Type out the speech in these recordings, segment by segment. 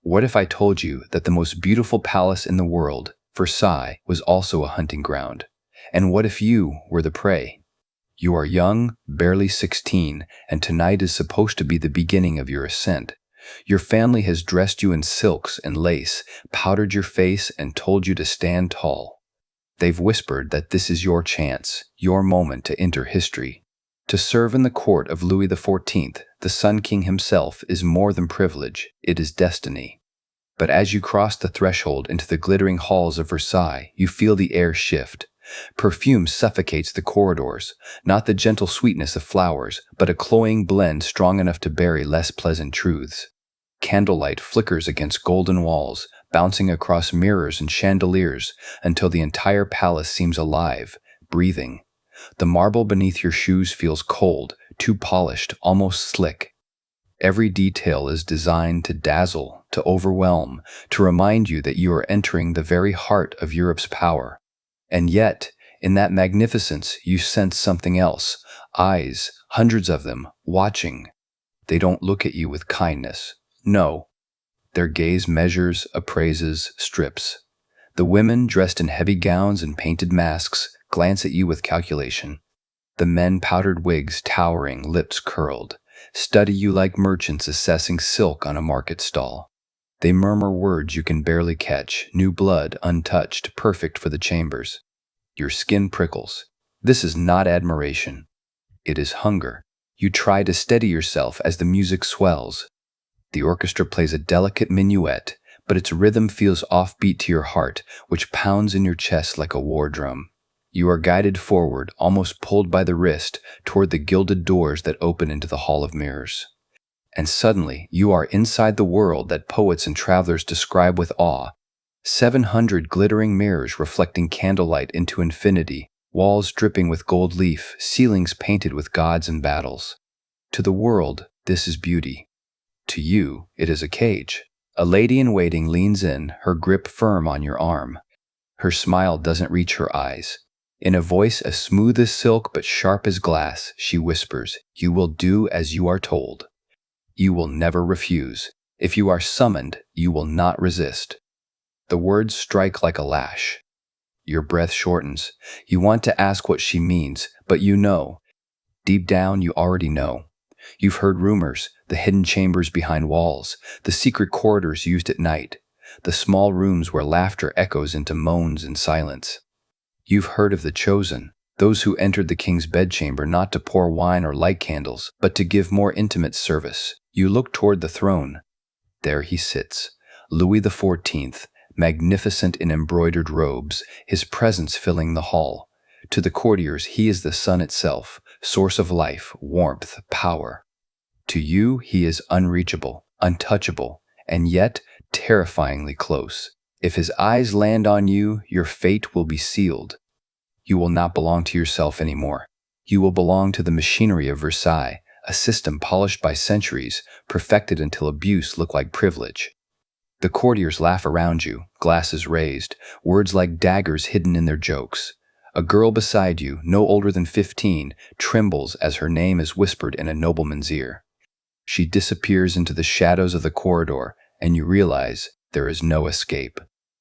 What if I told you that the most beautiful palace in the world, Versailles, was also a hunting ground? And what if you were the prey? You are young, barely 16, and tonight is supposed to be the beginning of your ascent. Your family has dressed you in silks and lace, powdered your face, and told you to stand tall. They've whispered that this is your chance, your moment to enter history. To serve in the court of Louis XIV, the Sun King himself, is more than privilege, it is destiny. But as you cross the threshold into the glittering halls of Versailles, you feel the air shift. Perfume suffocates the corridors, not the gentle sweetness of flowers, but a cloying blend strong enough to bury less pleasant truths. Candlelight flickers against golden walls, bouncing across mirrors and chandeliers until the entire palace seems alive, breathing. The marble beneath your shoes feels cold, too polished, almost slick. Every detail is designed to dazzle, to overwhelm, to remind you that you are entering the very heart of Europe's power. And yet, in that magnificence, you sense something else. Eyes, hundreds of them, watching. They don't look at you with kindness. No. Their gaze measures, appraises, strips. The women, dressed in heavy gowns and painted masks, glance at you with calculation. The men, powdered wigs towering, lips curled, study you like merchants assessing silk on a market stall. They murmur words you can barely catch, new blood, untouched, perfect for the chambers. Your skin prickles. This is not admiration. It is hunger. You try to steady yourself as the music swells. The orchestra plays a delicate minuet, but its rhythm feels offbeat to your heart, which pounds in your chest like a war drum. You are guided forward, almost pulled by the wrist, toward the gilded doors that open into the Hall of Mirrors. And suddenly, you are inside the world that poets and travelers describe with awe. 700 glittering mirrors reflecting candlelight into infinity, walls dripping with gold leaf, ceilings painted with gods and battles. To the world, this is beauty. To you, it is a cage. A lady-in-waiting leans in, her grip firm on your arm. Her smile doesn't reach her eyes. In a voice as smooth as silk but sharp as glass, she whispers, "You will do as you are told. You will never refuse. If you are summoned, you will not resist." The words strike like a lash. Your breath shortens. You want to ask what she means, but you know. Deep down, you already know. You've heard rumors, the hidden chambers behind walls, the secret corridors used at night, the small rooms where laughter echoes into moans and silence. You've heard of the chosen, those who entered the king's bedchamber not to pour wine or light candles, but to give more intimate service. You look toward the throne. There he sits, Louis XIV, magnificent in embroidered robes, his presence filling the hall. To the courtiers, he is the sun itself, source of life, warmth, power. To you, he is unreachable, untouchable, and yet terrifyingly close. If his eyes land on you, your fate will be sealed. You will not belong to yourself anymore. You will belong to the machinery of Versailles, a system polished by centuries, perfected until abuse looked like privilege. The courtiers laugh around you, glasses raised, words like daggers hidden in their jokes. A girl beside you, no older than 15, trembles as her name is whispered in a nobleman's ear. She disappears into the shadows of the corridor, and you realize there is no escape.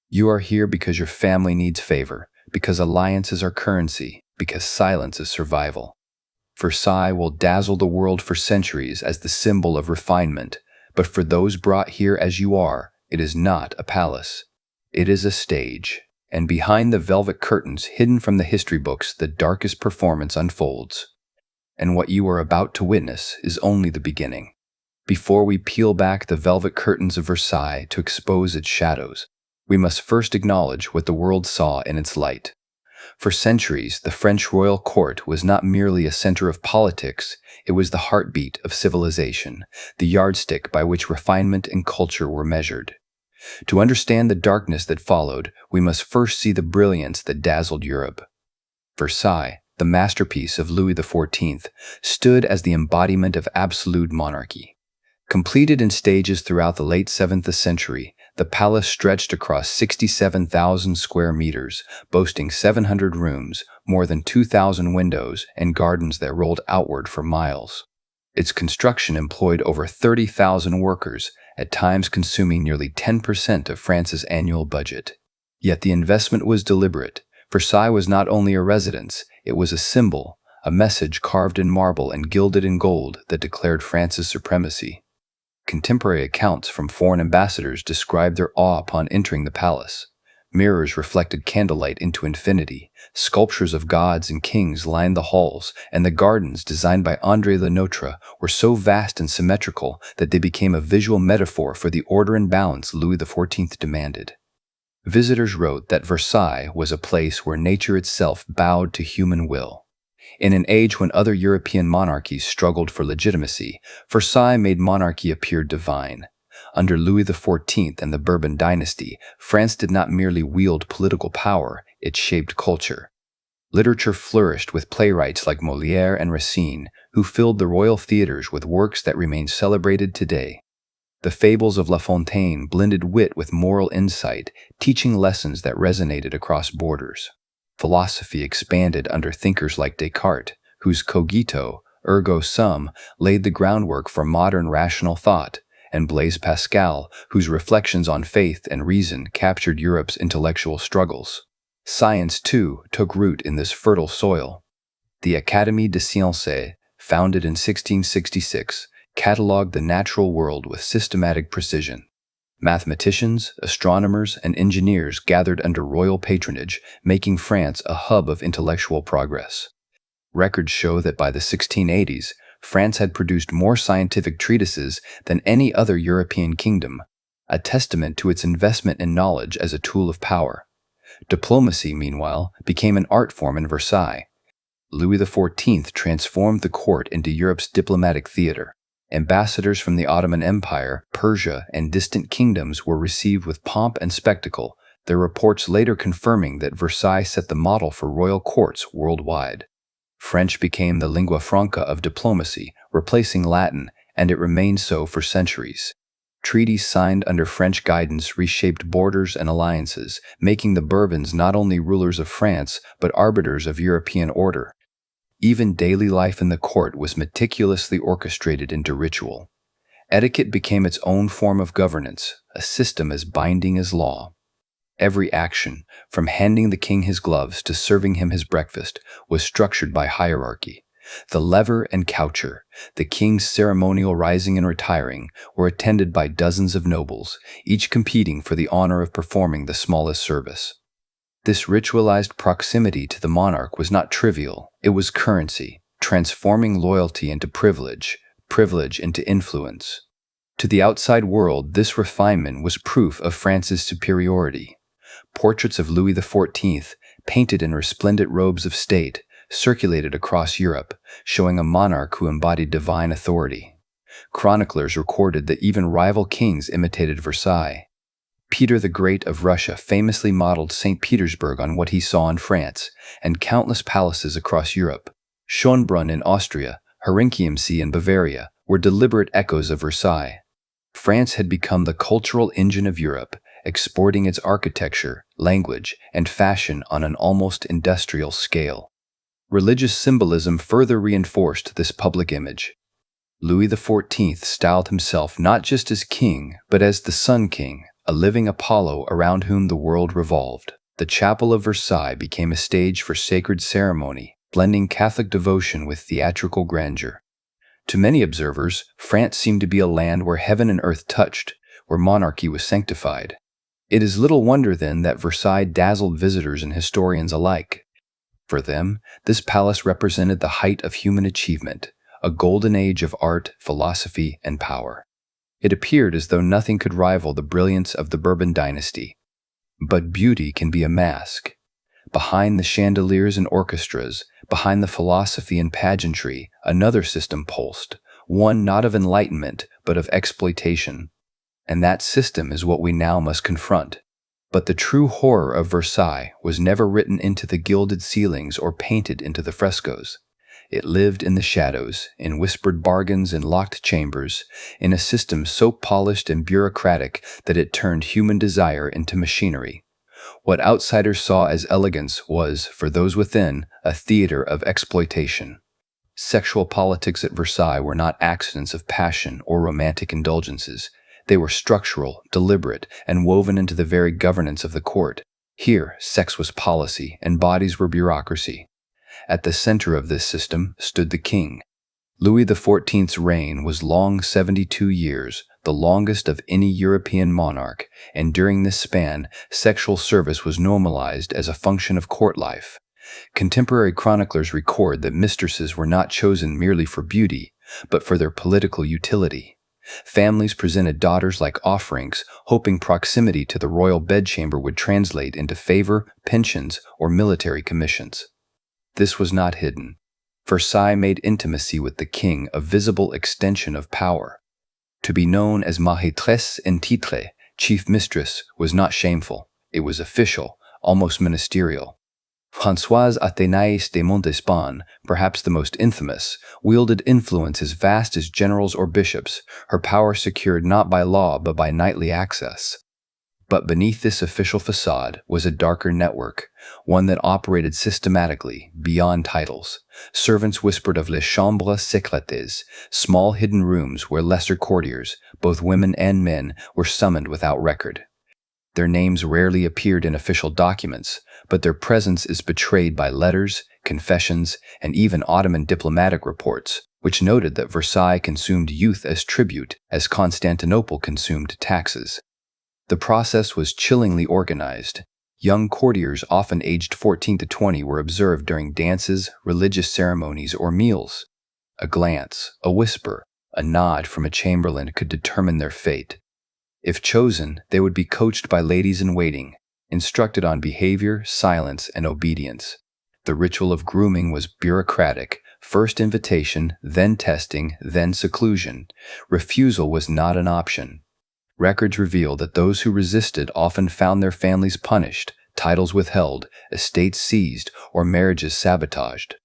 You are here because your family needs favor, because alliances are currency, because silence is survival. Versailles will dazzle the world for centuries as the symbol of refinement, but for those brought here as you are, it is not a palace. It is a stage, and behind the velvet curtains hidden from the history books, the darkest performance unfolds. And what you are about to witness is only the beginning. Before we peel back the velvet curtains of Versailles to expose its shadows, we must first acknowledge what the world saw in its light. For centuries, the French royal court was not merely a center of politics, it was the heartbeat of civilization, the yardstick by which refinement and culture were measured. To understand the darkness that followed, we must first see the brilliance that dazzled Europe. Versailles, the masterpiece of Louis XIV, stood as the embodiment of absolute monarchy. Completed in stages throughout the late 7th century, the palace stretched across 67,000 square meters, boasting 700 rooms, more than 2,000 windows, and gardens that rolled outward for miles. Its construction employed over 30,000 workers, at times consuming nearly 10% of France's annual budget. Yet the investment was deliberate. Versailles was not only a residence, it was a symbol, a message carved in marble and gilded in gold that declared France's supremacy. Contemporary accounts from foreign ambassadors described their awe upon entering the palace. Mirrors reflected candlelight into infinity, sculptures of gods and kings lined the halls, and the gardens designed by André Le Notre were so vast and symmetrical that they became a visual metaphor for the order and balance Louis XIV demanded. Visitors wrote that Versailles was a place where nature itself bowed to human will. In an age when other European monarchies struggled for legitimacy, Versailles made monarchy appear divine. Under Louis XIV and the Bourbon dynasty, France did not merely wield political power, it shaped culture. Literature flourished with playwrights like Molière and Racine, who filled the royal theaters with works that remain celebrated today. The fables of La Fontaine blended wit with moral insight, teaching lessons that resonated across borders. Philosophy expanded under thinkers like Descartes, whose cogito, ergo sum, laid the groundwork for modern rational thought, and Blaise Pascal, whose reflections on faith and reason captured Europe's intellectual struggles. Science, too, took root in this fertile soil. The Académie des Sciences, founded in 1666, catalogued the natural world with systematic precision. Mathematicians, astronomers, and engineers gathered under royal patronage, making France a hub of intellectual progress. Records show that by the 1680s, France had produced more scientific treatises than any other European kingdom, a testament to its investment in knowledge as a tool of power. Diplomacy, meanwhile, became an art form in Versailles. Louis XIV transformed the court into Europe's diplomatic theater. Ambassadors from the Ottoman Empire, Persia, and distant kingdoms were received with pomp and spectacle, their reports later confirming that Versailles set the model for royal courts worldwide. French became the lingua franca of diplomacy, replacing Latin, and it remained so for centuries. Treaties signed under French guidance reshaped borders and alliances, making the Bourbons not only rulers of France, but arbiters of European order. Even daily life in the court was meticulously orchestrated into ritual. Etiquette became its own form of governance, a system as binding as law. Every action, from handing the king his gloves to serving him his breakfast, was structured by hierarchy. The lever and coucher, the king's ceremonial rising and retiring, were attended by dozens of nobles, each competing for the honor of performing the smallest service. This ritualized proximity to the monarch was not trivial, it was currency, transforming loyalty into privilege, privilege into influence. To the outside world, this refinement was proof of France's superiority. Portraits of Louis XIV, painted in resplendent robes of state, circulated across Europe, showing a monarch who embodied divine authority. Chroniclers recorded that even rival kings imitated Versailles. Peter the Great of Russia famously modeled St. Petersburg on what he saw in France, and countless palaces across Europe, Schönbrunn in Austria, Herrenchiemsee in Bavaria, were deliberate echoes of Versailles. France had become the cultural engine of Europe, exporting its architecture, language, and fashion on an almost industrial scale. Religious symbolism further reinforced this public image. Louis XIV styled himself not just as king, but as the Sun King, a living Apollo around whom the world revolved. The chapel of Versailles became a stage for sacred ceremony, blending Catholic devotion with theatrical grandeur. To many observers, France seemed to be a land where heaven and earth touched, where monarchy was sanctified. It is little wonder, then, that Versailles dazzled visitors and historians alike. For them, this palace represented the height of human achievement, a golden age of art, philosophy, and power. It appeared as though nothing could rival the brilliance of the Bourbon dynasty. But beauty can be a mask. Behind the chandeliers and orchestras, behind the philosophy and pageantry, another system pulsed, one not of enlightenment, but of exploitation. And that system is what we now must confront. But the true horror of Versailles was never written into the gilded ceilings or painted into the frescoes. It lived in the shadows, in whispered bargains and locked chambers, in a system so polished and bureaucratic that it turned human desire into machinery. What outsiders saw as elegance was, for those within, a theater of exploitation. Sexual politics at Versailles were not accidents of passion or romantic indulgences. They were structural, deliberate, and woven into the very governance of the court. Here, sex was policy, and bodies were bureaucracy. At the center of this system stood the king. Louis XIV's reign was long 72 years, the longest of any European monarch, and during this span, sexual service was normalized as a function of court life. Contemporary chroniclers record that mistresses were not chosen merely for beauty, but for their political utility. Families presented daughters like offerings, hoping proximity to the royal bedchamber would translate into favor, pensions, or military commissions. This was not hidden. Versailles made intimacy with the king a visible extension of power. To be known as maîtresse en titre, chief mistress, was not shameful. It was official, almost ministerial. Françoise Athénaïs de Montespan, perhaps the most infamous, wielded influence as vast as generals or bishops, her power secured not by law but by knightly access. But beneath this official facade was a darker network, one that operated systematically, beyond titles. Servants whispered of les chambres secrètes, small hidden rooms where lesser courtiers, both women and men, were summoned without record. Their names rarely appeared in official documents, but their presence is betrayed by letters, confessions, and even Ottoman diplomatic reports, which noted that Versailles consumed youth as tribute, as Constantinople consumed taxes. The process was chillingly organized. Young courtiers, often aged 14 to 20, were observed during dances, religious ceremonies, or meals. A glance, a whisper, a nod from a chamberlain could determine their fate. If chosen, they would be coached by ladies-in-waiting, instructed on behavior, silence, and obedience. The ritual of grooming was bureaucratic: first invitation, then testing, then seclusion. Refusal was not an option. Records reveal that those who resisted often found their families punished, titles withheld, estates seized, or marriages sabotaged.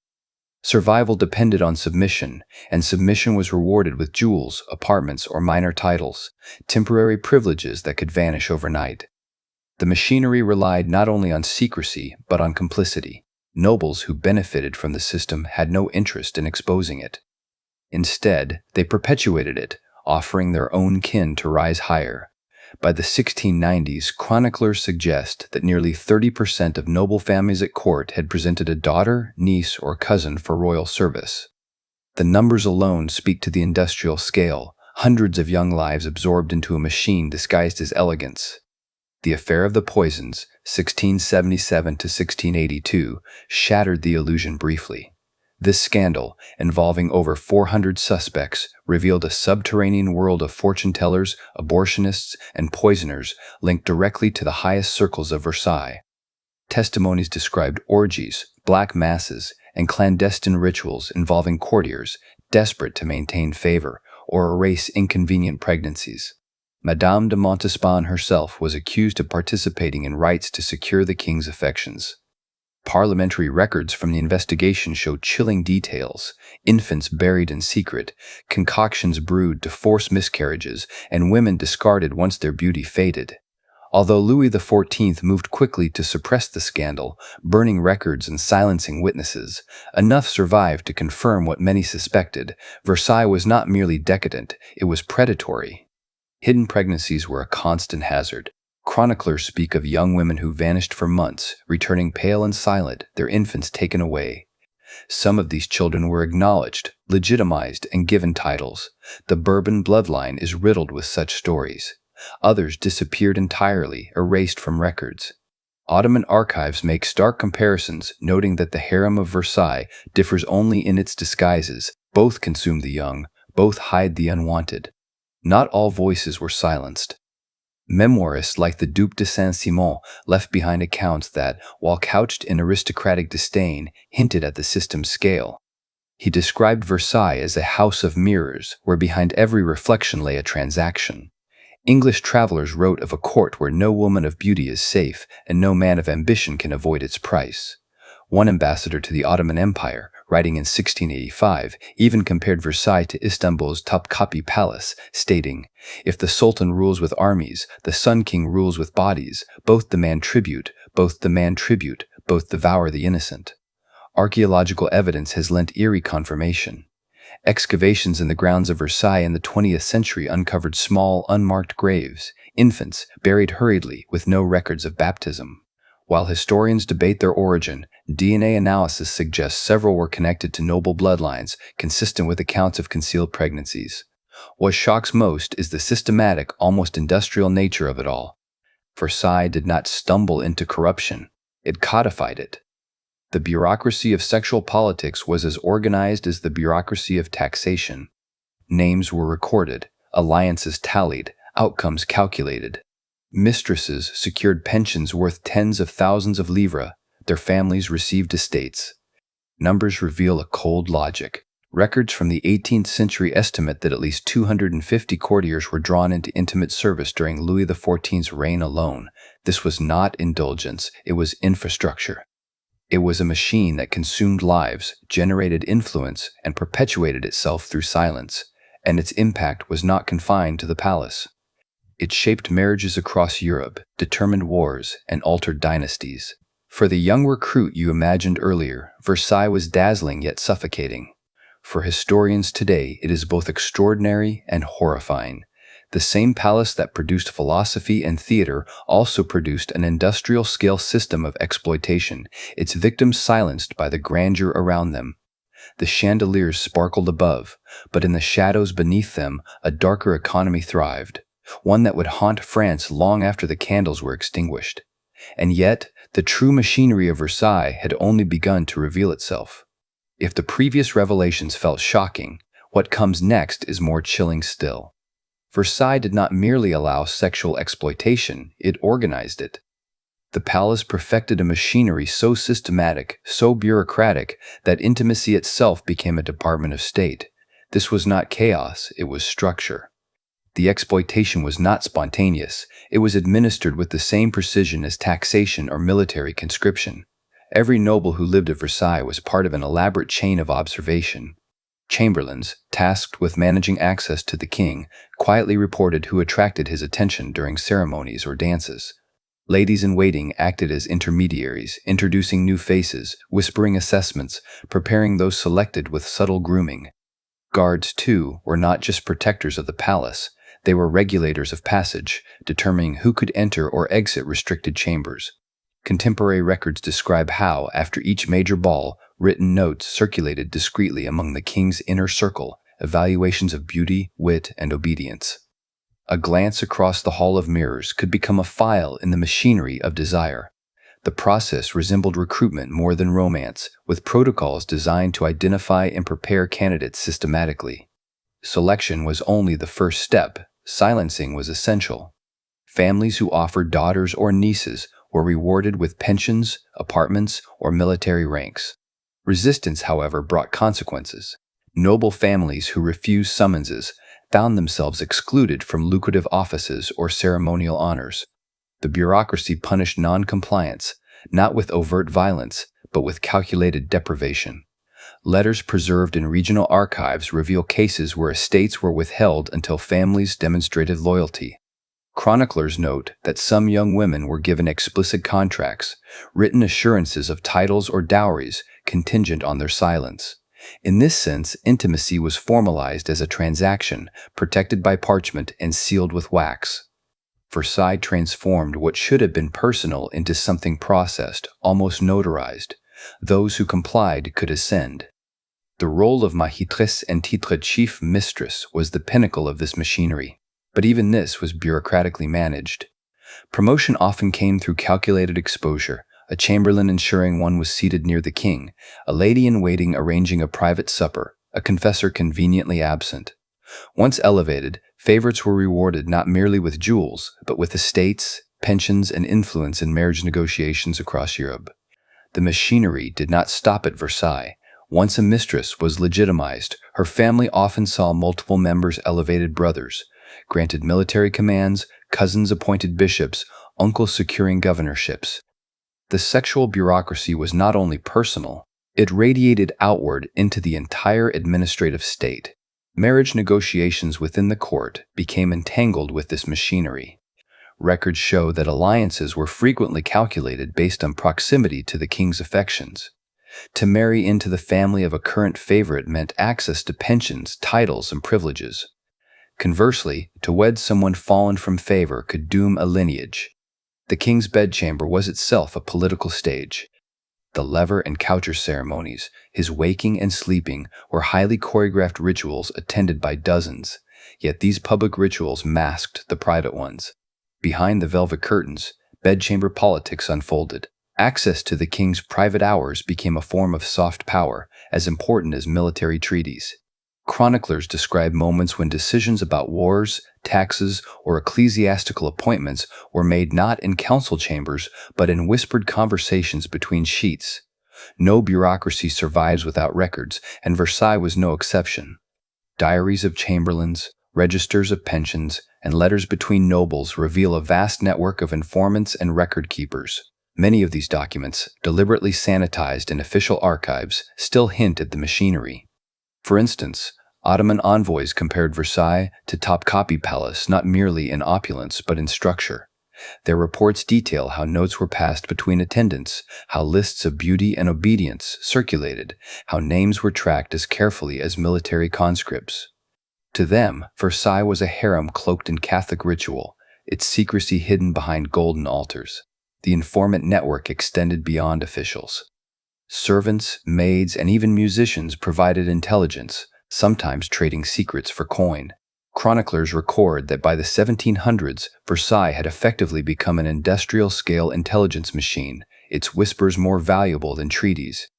Survival depended on submission, and submission was rewarded with jewels, apartments, or minor titles, temporary privileges that could vanish overnight. The machinery relied not only on secrecy, but on complicity. Nobles who benefited from the system had no interest in exposing it. Instead, they perpetuated it, offering their own kin to rise higher. By the 1690s, chroniclers suggest that nearly 30% of noble families at court had presented a daughter, niece, or cousin for royal service. The numbers alone speak to the industrial scale, hundreds of young lives absorbed into a machine disguised as elegance. The affair of the poisons, 1677 to 1682, shattered the illusion briefly. This scandal, involving over 400 suspects, revealed a subterranean world of fortune-tellers, abortionists, and poisoners linked directly to the highest circles of Versailles. Testimonies described orgies, black masses, and clandestine rituals involving courtiers, desperate to maintain favor or erase inconvenient pregnancies. Madame de Montespan herself was accused of participating in rites to secure the king's affections. Parliamentary records from the investigation show chilling details: infants buried in secret, concoctions brewed to force miscarriages, and women discarded once their beauty faded. Although Louis XIV moved quickly to suppress the scandal, burning records and silencing witnesses, enough survived to confirm what many suspected: Versailles was not merely decadent, it was predatory. Hidden pregnancies were a constant hazard. Chroniclers speak of young women who vanished for months, returning pale and silent, their infants taken away. Some of these children were acknowledged, legitimized, and given titles. The Bourbon bloodline is riddled with such stories. Others disappeared entirely, erased from records. Ottoman archives make stark comparisons, noting that the harem of Versailles differs only in its disguises. Both consume the young, both hide the unwanted. Not all voices were silenced. Memoirists like the Duc de Saint-Simon left behind accounts that, while couched in aristocratic disdain, hinted at the system's scale. He described Versailles as a house of mirrors, where behind every reflection lay a transaction. English travelers wrote of a court where no woman of beauty is safe and no man of ambition can avoid its price. One ambassador to the Ottoman Empire, writing in 1685, even compared Versailles to Istanbul's Topkapi Palace, stating, "If the Sultan rules with armies, the Sun King rules with bodies. Both demand tribute, both devour the innocent." Archaeological evidence has lent eerie confirmation. Excavations in the grounds of Versailles in the 20th century uncovered small, unmarked graves, infants buried hurriedly with no records of baptism. While historians debate their origin, DNA analysis suggests several were connected to noble bloodlines, consistent with accounts of concealed pregnancies. What shocks most is the systematic, almost industrial nature of it all. Versailles did not stumble into corruption. It codified it. The bureaucracy of sexual politics was as organized as the bureaucracy of taxation. Names were recorded, alliances tallied, outcomes calculated. Mistresses secured pensions worth tens of thousands of livres. Their families received estates. Numbers reveal a cold logic. Records from the 18th century estimate that at least 250 courtiers were drawn into intimate service during Louis XIV's reign alone. This was not indulgence, it was infrastructure. It was a machine that consumed lives, generated influence, and perpetuated itself through silence, and its impact was not confined to the palace. It shaped marriages across Europe, determined wars, and altered dynasties. For the young recruit you imagined earlier, Versailles was dazzling yet suffocating. For historians today, it is both extraordinary and horrifying. The same palace that produced philosophy and theater also produced an industrial-scale system of exploitation, its victims silenced by the grandeur around them. The chandeliers sparkled above, but in the shadows beneath them, a darker economy thrived, one that would haunt France long after the candles were extinguished. And yet, the true machinery of Versailles had only begun to reveal itself. If the previous revelations felt shocking, what comes next is more chilling still. Versailles did not merely allow sexual exploitation, it organized it. The palace perfected a machinery so systematic, so bureaucratic, that intimacy itself became a department of state. This was not chaos, it was structure. The exploitation was not spontaneous, it was administered with the same precision as taxation or military conscription. Every noble who lived at Versailles was part of an elaborate chain of observation. Chamberlains, tasked with managing access to the king, quietly reported who attracted his attention during ceremonies or dances. Ladies-in-waiting acted as intermediaries, introducing new faces, whispering assessments, preparing those selected with subtle grooming. Guards, too, were not just protectors of the palace, they were regulators of passage, determining who could enter or exit restricted chambers. Contemporary records describe how, after each major ball, written notes circulated discreetly among the king's inner circle, evaluations of beauty, wit, and obedience. A glance across the hall of mirrors could become a file in the machinery of desire. The process resembled recruitment more than romance, with protocols designed to identify and prepare candidates systematically. Selection was only the first step, silencing was essential. Families who offered daughters or nieces were rewarded with pensions, apartments, or military ranks. Resistance, however, brought consequences. Noble families who refused summonses found themselves excluded from lucrative offices or ceremonial honors. The bureaucracy punished non-compliance, not with overt violence, but with calculated deprivation. Letters preserved in regional archives reveal cases where estates were withheld until families demonstrated loyalty. Chroniclers note that some young women were given explicit contracts, written assurances of titles or dowries contingent on their silence. In this sense, intimacy was formalized as a transaction, protected by parchment and sealed with wax. Versailles transformed what should have been personal into something processed, almost notarized. Those who complied could ascend. The role of maîtresse en titre chief mistress was the pinnacle of this machinery. But even this was bureaucratically managed. Promotion often came through calculated exposure, a chamberlain ensuring one was seated near the king, a lady-in-waiting arranging a private supper, a confessor conveniently absent. Once elevated, favorites were rewarded not merely with jewels, but with estates, pensions, and influence in marriage negotiations across Europe. The machinery did not stop at Versailles. Once a mistress was legitimized, her family often saw multiple members elevated brothers, granted military commands, cousins appointed bishops, uncles securing governorships. The sexual bureaucracy was not only personal, it radiated outward into the entire administrative state. Marriage negotiations within the court became entangled with this machinery. Records show that alliances were frequently calculated based on proximity to the king's affections. To marry into the family of a current favorite meant access to pensions, titles, and privileges. Conversely, to wed someone fallen from favor could doom a lineage. The king's bedchamber was itself a political stage. The lever and coucher ceremonies, his waking and sleeping, were highly choreographed rituals attended by dozens, yet these public rituals masked the private ones. Behind the velvet curtains, bedchamber politics unfolded. Access to the king's private hours became a form of soft power, as important as military treaties. Chroniclers describe moments when decisions about wars, taxes, or ecclesiastical appointments were made not in council chambers, but in whispered conversations between sheets. No bureaucracy survives without records, and Versailles was no exception. Diaries of chamberlains, registers of pensions, and letters between nobles reveal a vast network of informants and record keepers. Many of these documents, deliberately sanitized in official archives, still hint at the machinery. For instance, Ottoman envoys compared Versailles to Topkapi Palace not merely in opulence but in structure. Their reports detail how notes were passed between attendants, how lists of beauty and obedience circulated, how names were tracked as carefully as military conscripts. To them, Versailles was a harem cloaked in Catholic ritual, its secrecy hidden behind golden altars. The informant network extended beyond officials. Servants, maids, and even musicians provided intelligence, sometimes trading secrets for coin. Chroniclers record that by the 1700s, Versailles had effectively become an industrial-scale intelligence machine, its whispers more valuable than treaties.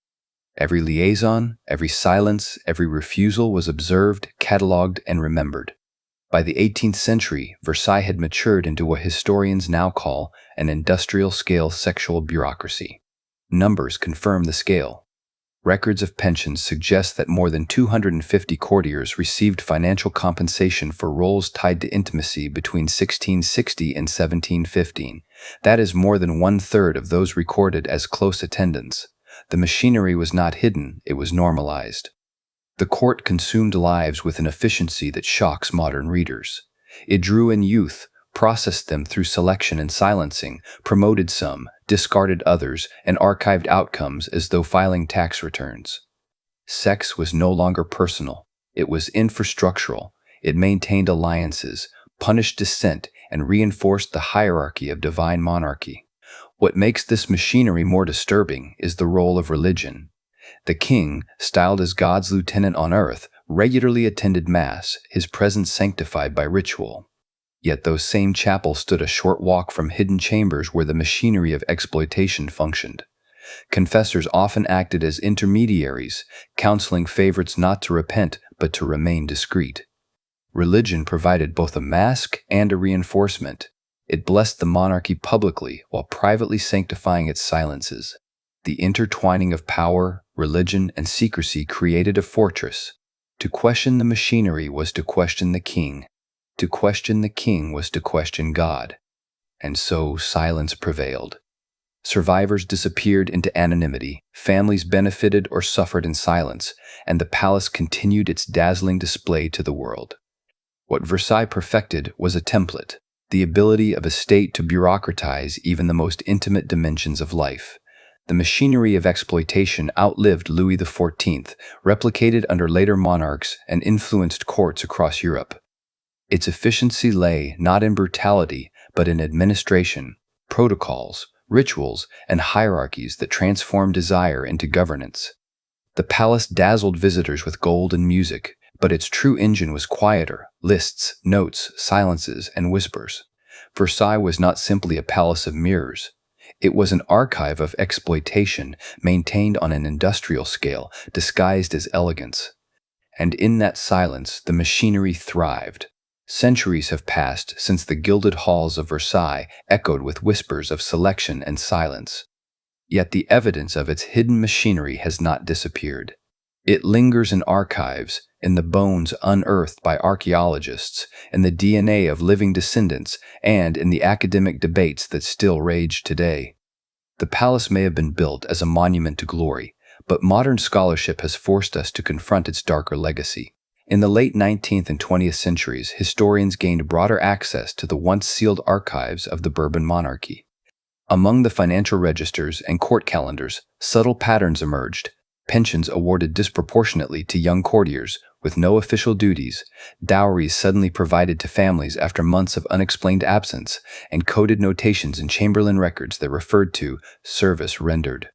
Every liaison, every silence, every refusal was observed, catalogued, and remembered. By the 18th century, Versailles had matured into what historians now call an industrial-scale sexual bureaucracy. Numbers confirm the scale. Records of pensions suggest that more than 250 courtiers received financial compensation for roles tied to intimacy between 1660 and 1715. That is more than one-third of those recorded as close attendants. The machinery was not hidden, it was normalized. The court consumed lives with an efficiency that shocks modern readers. It drew in youth, processed them through selection and silencing, promoted some, discarded others, and archived outcomes as though filing tax returns. Sex was no longer personal. It was infrastructural. It maintained alliances, punished dissent, and reinforced the hierarchy of divine monarchy. What makes this machinery more disturbing is the role of religion. The king, styled as God's lieutenant on earth, regularly attended Mass, his presence sanctified by ritual. Yet those same chapels stood a short walk from hidden chambers where the machinery of exploitation functioned. Confessors often acted as intermediaries, counseling favorites not to repent but to remain discreet. Religion provided both a mask and a reinforcement. It blessed the monarchy publicly while privately sanctifying its silences. The intertwining of power, religion, and secrecy created a fortress. To question the machinery was to question the king. To question the king was to question God. And so silence prevailed. Survivors disappeared into anonymity, families benefited or suffered in silence, and the palace continued its dazzling display to the world. What Versailles perfected was a template, the ability of a state to bureaucratize even the most intimate dimensions of life. The machinery of exploitation outlived Louis XIV, replicated under later monarchs, and influenced courts across Europe. Its efficiency lay not in brutality, but in administration, protocols, rituals, and hierarchies that transformed desire into governance. The palace dazzled visitors with gold and music, but its true engine was quieter: lists, notes, silences, and whispers. Versailles was not simply a palace of mirrors. It was an archive of exploitation maintained on an industrial scale, disguised as elegance. And in that silence, the machinery thrived. Centuries have passed since the gilded halls of Versailles echoed with whispers of selection and silence. Yet the evidence of its hidden machinery has not disappeared. It lingers in archives, in the bones unearthed by archaeologists, in the DNA of living descendants, and in the academic debates that still rage today. The palace may have been built as a monument to glory, but modern scholarship has forced us to confront its darker legacy. In the late 19th and 20th centuries, historians gained broader access to the once sealed archives of the Bourbon monarchy. Among the financial registers and court calendars, subtle patterns emerged. Pensions awarded disproportionately to young courtiers, with no official duties, dowries suddenly provided to families after months of unexplained absence, and coded notations in Chamberlain records that referred to service rendered.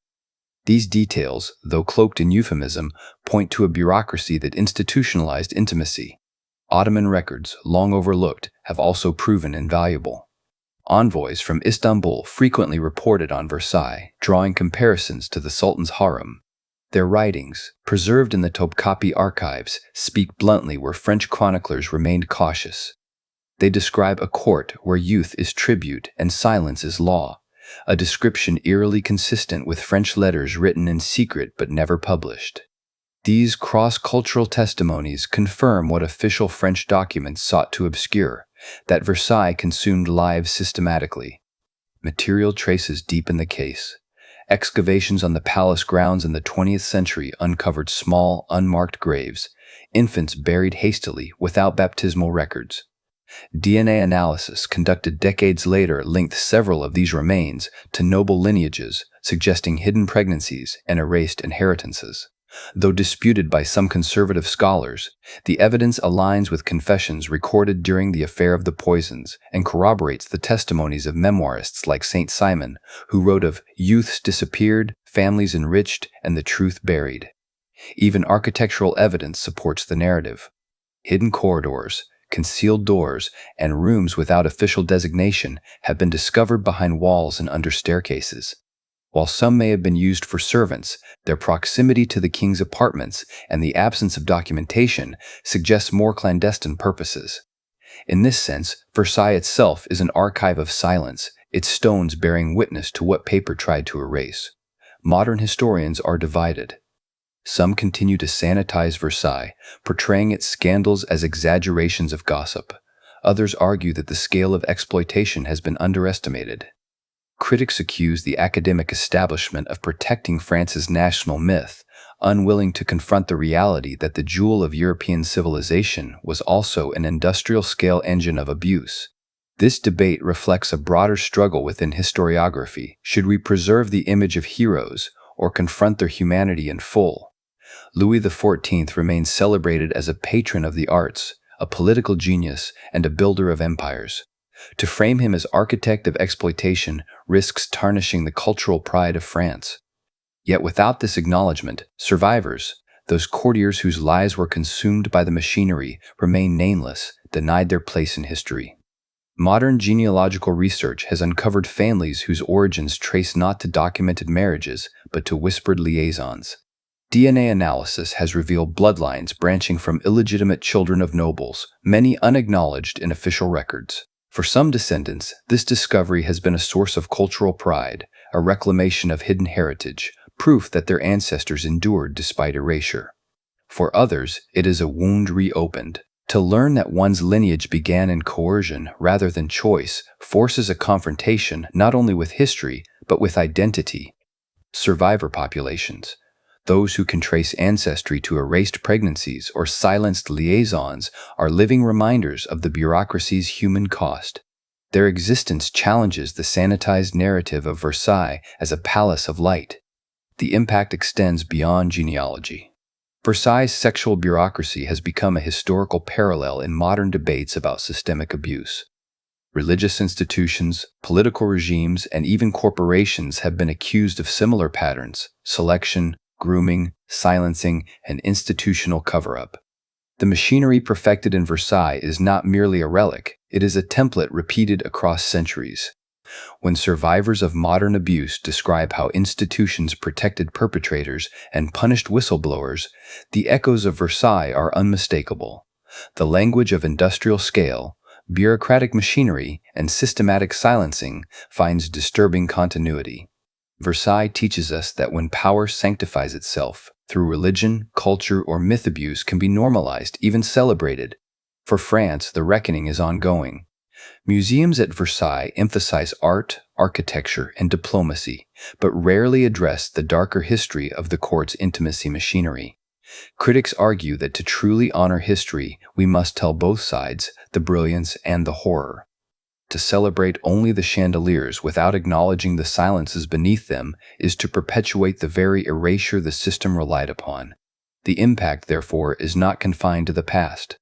These details, though cloaked in euphemism, point to a bureaucracy that institutionalized intimacy. Ottoman records, long overlooked, have also proven invaluable. Envoys from Istanbul frequently reported on Versailles, drawing comparisons to the Sultan's harem. Their writings, preserved in the Topkapi archives, speak bluntly where French chroniclers remained cautious. They describe a court where youth is tribute and silence is law, a description eerily consistent with French letters written in secret but never published. These cross-cultural testimonies confirm what official French documents sought to obscure, that Versailles consumed lives systematically. Material traces deepen the case. Excavations on the palace grounds in the 20th century uncovered small, unmarked graves, infants buried hastily without baptismal records. DNA analysis conducted decades later linked several of these remains to noble lineages, suggesting hidden pregnancies and erased inheritances. Though disputed by some conservative scholars, the evidence aligns with confessions recorded during the Affair of the Poisons and corroborates the testimonies of memoirists like Saint Simon, who wrote of youths disappeared, families enriched, and the truth buried. Even architectural evidence supports the narrative. Hidden corridors, concealed doors, and rooms without official designation have been discovered behind walls and under staircases. While some may have been used for servants, their proximity to the king's apartments and the absence of documentation suggests more clandestine purposes. In this sense, Versailles itself is an archive of silence, its stones bearing witness to what paper tried to erase. Modern historians are divided. Some continue to sanitize Versailles, portraying its scandals as exaggerations of gossip. Others argue that the scale of exploitation has been underestimated. Critics accuse the academic establishment of protecting France's national myth, unwilling to confront the reality that the jewel of European civilization was also an industrial-scale engine of abuse. This debate reflects a broader struggle within historiography. Should we preserve the image of heroes or confront their humanity in full? Louis XIV remains celebrated as a patron of the arts, a political genius, and a builder of empires. To frame him as architect of exploitation risks tarnishing the cultural pride of France. Yet without this acknowledgement, survivors, those courtiers whose lives were consumed by the machinery, remain nameless, denied their place in history. Modern genealogical research has uncovered families whose origins trace not to documented marriages, but to whispered liaisons. DNA analysis has revealed bloodlines branching from illegitimate children of nobles, many unacknowledged in official records. For some descendants, this discovery has been a source of cultural pride, a reclamation of hidden heritage, proof that their ancestors endured despite erasure. For others, it is a wound reopened. To learn that one's lineage began in coercion rather than choice forces a confrontation not only with history, but with identity. Survivor populations, those who can trace ancestry to erased pregnancies or silenced liaisons, are living reminders of the bureaucracy's human cost. Their existence challenges the sanitized narrative of Versailles as a palace of light. The impact extends beyond genealogy. Versailles' sexual bureaucracy has become a historical parallel in modern debates about systemic abuse. Religious institutions, political regimes, and even corporations have been accused of similar patterns: selection, grooming, silencing, and institutional cover-up. The machinery perfected in Versailles is not merely a relic, it is a template repeated across centuries. When survivors of modern abuse describe how institutions protected perpetrators and punished whistleblowers, the echoes of Versailles are unmistakable. The language of industrial scale, bureaucratic machinery, and systematic silencing finds disturbing continuity. Versailles teaches us that when power sanctifies itself, through religion, culture, or myth, abuse can be normalized, even celebrated. For France, the reckoning is ongoing. Museums at Versailles emphasize art, architecture, and diplomacy, but rarely address the darker history of the court's intimacy machinery. Critics argue that to truly honor history, we must tell both sides, the brilliance and the horror. To celebrate only the chandeliers without acknowledging the silences beneath them is to perpetuate the very erasure the system relied upon. The impact, therefore, is not confined to the past.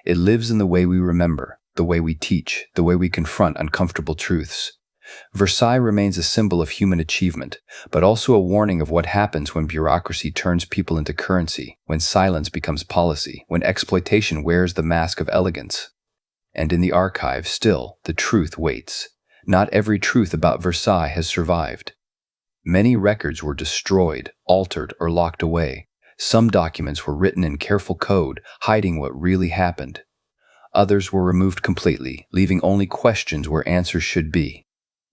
It lives in the way we remember, the way we teach, the way we confront uncomfortable truths. Versailles remains a symbol of human achievement, but also a warning of what happens when bureaucracy turns people into currency, when silence becomes policy, when exploitation wears the mask of elegance. And in the archive, still, the truth waits. Not every truth about Versailles has survived. Many records were destroyed, altered, or locked away. Some documents were written in careful code, hiding what really happened. Others were removed completely, leaving only questions where answers should be.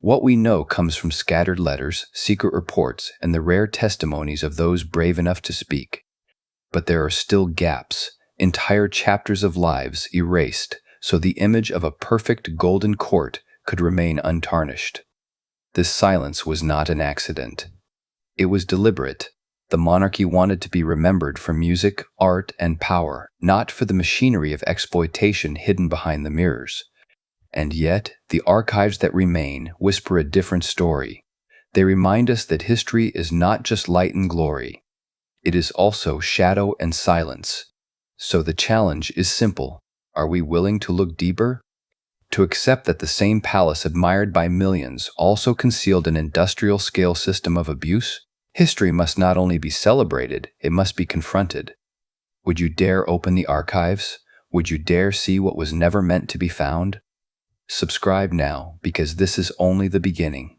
What we know comes from scattered letters, secret reports, and the rare testimonies of those brave enough to speak. But there are still gaps, entire chapters of lives erased, so the image of a perfect golden court could remain untarnished. This silence was not an accident. It was deliberate. The monarchy wanted to be remembered for music, art, and power, not for the machinery of exploitation hidden behind the mirrors. And yet, the archives that remain whisper a different story. They remind us that history is not just light and glory. It is also shadow and silence. So the challenge is simple. Are we willing to look deeper? To accept that the same palace admired by millions also concealed an industrial-scale system of abuse? History must not only be celebrated, it must be confronted. Would you dare open the archives? Would you dare see what was never meant to be found? Subscribe now, because this is only the beginning.